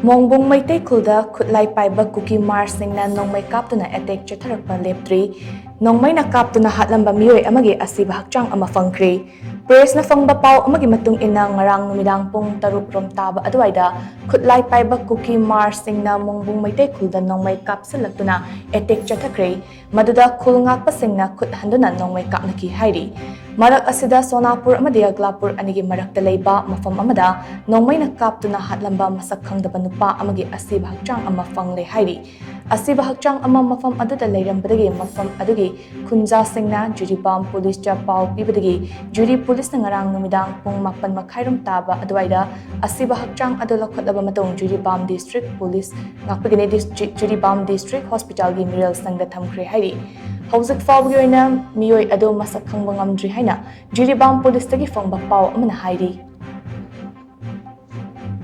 Mongbong Maitei Khulda Khutlai Paiba Kuki Marsingna Nongmai Kaptuna Attack Chatharakpa Leptri Nongmaina Kaptuna Hatlamba Mioi Amagi Asiba Hakchang Ama Fangkri Press na fangba pau amagi matung ina ngarang numidang pung taruk rom taba aduaida Khutlai Paiba Kuki Marsingna Mongbong Maitei Khulda Nongmai Kapsalaktuna Attack Chathakri Maduda Khulngak Pasingna Khut Handuna Nongmai Kapnaki Hairi Marak asida Sonapur amadi Aglapur anigi marak talaiba mafam amada Nongmaina Kaptuna Hatlamba Masak Khangdaba nupa amagi asiba hakchang ama fangle hairi asiba hakchang ama mafam aduda leirambadagi mafam adugi khunja singna Juribam police cha pau pibadagi juri police na ngarang numidang pung mapan makhairum taba aduaida asiba hakchang adula khodaba matong Juribam district police ngakpagini Juribam district hospital gi miral sangda thamkhre hairi Hauzik fawgi oina mioi ado masak khangba ngamdri haina Juribam police tagi fangba pau amana hairi